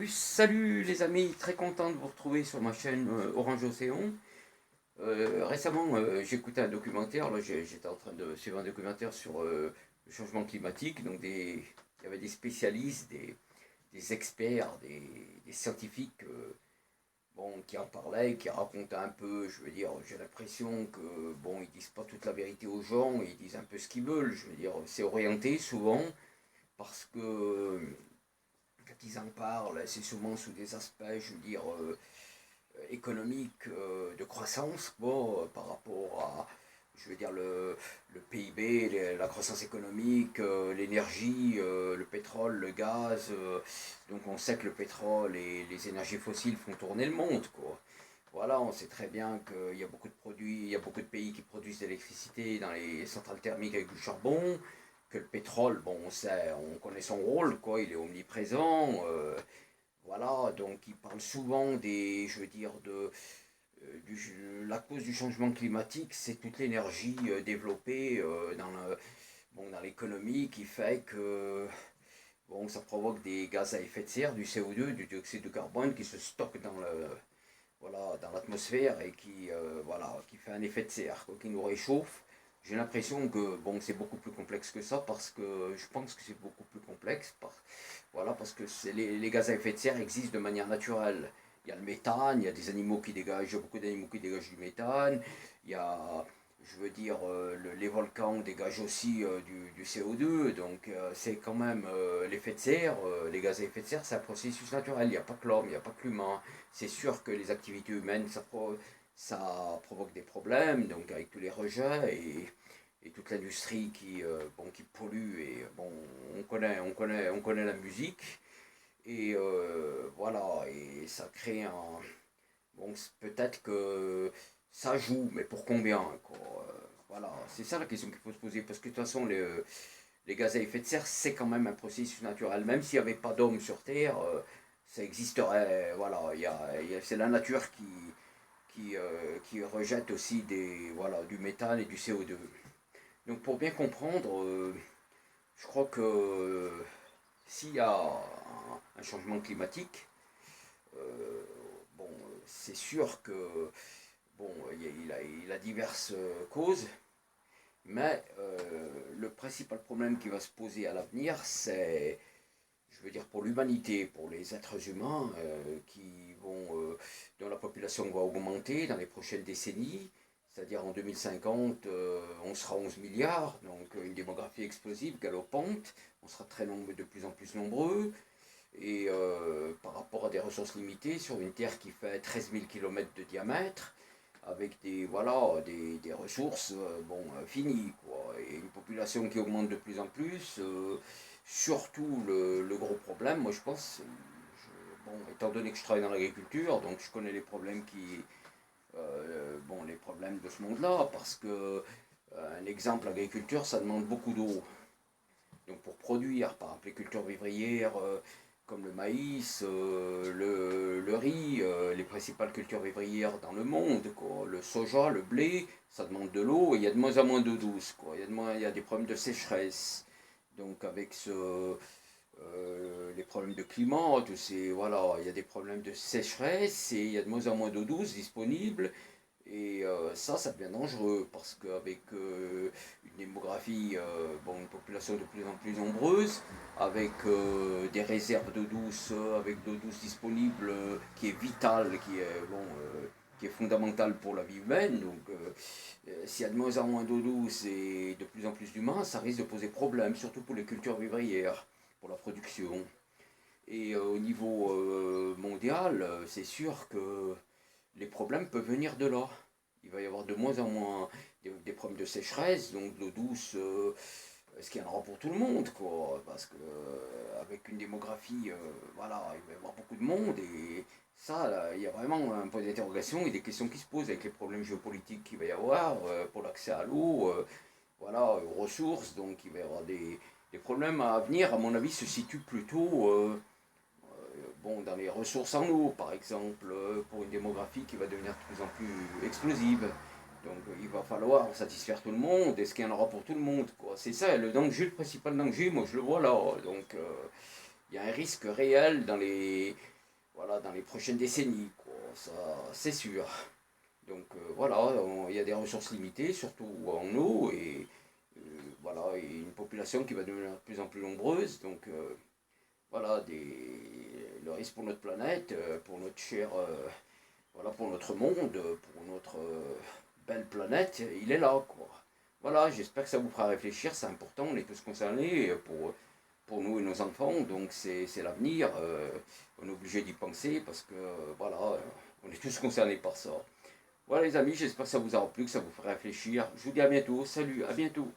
Salut les amis, très content de vous retrouver sur ma chaîne Orange Océan. Récemment, j'écoutais un documentaire, là j'étais en train de suivre un documentaire sur le changement climatique, il y avait des spécialistes, des experts, des scientifiques qui en parlaient, qui racontaient un peu, je veux dire, j'ai l'impression que, ils disent pas toute la vérité aux gens, ils disent un peu ce qu'ils veulent, je veux dire, c'est orienté souvent, parce que quand ils en parlent, c'est souvent sous des aspects, je veux dire, économiques, de croissance, par rapport à, je veux dire, le PIB, la croissance économique, l'énergie, le pétrole, le gaz. Donc on sait que le pétrole et les énergies fossiles font tourner le monde, quoi. Voilà, on sait très bien qu'il y a beaucoup de produits, il y a beaucoup de pays qui produisent de l'électricité dans les centrales thermiques avec du charbon, que le pétrole, on sait, on connaît son rôle, quoi, il est omniprésent. Voilà, donc il parle souvent je veux dire, la cause du changement climatique, c'est toute l'énergie développée dans l'économie qui fait que ça provoque des gaz à effet de serre, du CO2, du dioxyde de carbone qui se stocke dans l'atmosphère et qui fait un effet de serre, quoi, qui nous réchauffe. J'ai l'impression que c'est beaucoup plus complexe que ça parce que je pense que c'est beaucoup plus complexe parce que les gaz à effet de serre existent de manière naturelle. Il y a le méthane, il y a beaucoup d'animaux qui dégagent du méthane, il y a, je veux dire, les volcans dégagent aussi du CO2, donc c'est quand même l'effet de serre, les gaz à effet de serre, c'est un processus naturel, il n'y a pas que l'homme, il n'y a pas que l'humain. C'est sûr que les activités humaines, ça provoque des problèmes, donc avec tous les rejets et toute l'industrie qui pollue, et on connaît la musique, et voilà, et ça crée un... peut-être que ça joue, mais pour combien, quoi. Voilà, c'est ça la question qu'il faut se poser, parce que de toute façon, les gaz à effet de serre, c'est quand même un processus naturel. Même s'il n'y avait pas d'homme sur Terre, ça existerait. Voilà, c'est la nature qui rejette aussi du méthane et du CO2. Donc pour bien comprendre, je crois que s'il y a un changement climatique, euh, c'est sûr que il a diverses causes, mais le principal problème qui va se poser à l'avenir, c'est, je veux dire, pour l'humanité, pour les êtres humains, dont la population va augmenter dans les prochaines décennies. C'est-à-dire en 2050, on sera 11 milliards, donc une démographie explosive, galopante. On sera de plus en plus nombreux. Et par rapport à des ressources limitées sur une Terre qui fait 13 000 km de diamètre, avec des ressources finies, quoi. Et une population qui augmente de plus en plus. Surtout le gros problème, moi je pense, étant donné que je travaille dans l'agriculture, donc je connais les problèmes les problèmes de ce monde-là, parce que un exemple, l'agriculture, ça demande beaucoup d'eau. Donc pour produire, par exemple, les cultures vivrières, comme le maïs, le riz, les principales cultures vivrières dans le monde, quoi. Le soja, le blé, ça demande de l'eau et il y a de moins en moins d'eau douce, quoi. Il y a des problèmes de sécheresse. Donc avec les problèmes de climat, il y a des problèmes de sécheresse et il y a de moins en moins d'eau douce disponible. Et ça devient dangereux parce qu'avec une démographie, une population de plus en plus nombreuse, avec des réserves d'eau douce, avec d'eau douce disponible, qui est vitale, qui est fondamentale pour la vie humaine. Donc, s'il y a de moins en moins d'eau douce et de plus en plus d'humains, ça risque de poser problème, surtout pour les cultures vivrières, pour la production. Et au niveau mondial, c'est sûr que les problèmes peuvent venir de là. Il va y avoir de moins en moins des problèmes de sécheresse, donc de l'eau douce, ce qu'il y en aura pour tout le monde, quoi. Parce que avec une démographie, il va y avoir beaucoup de monde, et ça, là, il y a vraiment un point d'interrogation et des questions qui se posent avec les problèmes géopolitiques qu'il va y avoir pour l'accès à l'eau, aux ressources. Donc il va y avoir des problèmes à venir, à mon avis, se situent plutôt dans les ressources en eau, par exemple, pour une démographie qui va devenir de plus en plus explosive. Donc il va falloir satisfaire tout le monde. Est-ce qu'il y en aura pour tout le monde, quoi? C'est ça, le danger, le principal danger, moi je le vois là. Donc il y a un risque réel dans les, voilà, dans les prochaines décennies, quoi. Ça, c'est sûr. Donc voilà, il y a des ressources limitées, surtout en eau, et voilà, et une population qui va devenir de plus en plus nombreuse. Donc voilà, le risque pour notre planète, pour notre cher, voilà, pour notre monde, pour notre belle planète, il est là, quoi. Voilà, j'espère que ça vous fera réfléchir, c'est important, on est tous concernés pour nous et nos enfants, donc c'est l'avenir, on est obligé d'y penser parce que voilà, on est tous concernés par ça. Voilà les amis, j'espère que ça vous aura plu, que ça vous fera réfléchir. Je vous dis à bientôt, salut, à bientôt.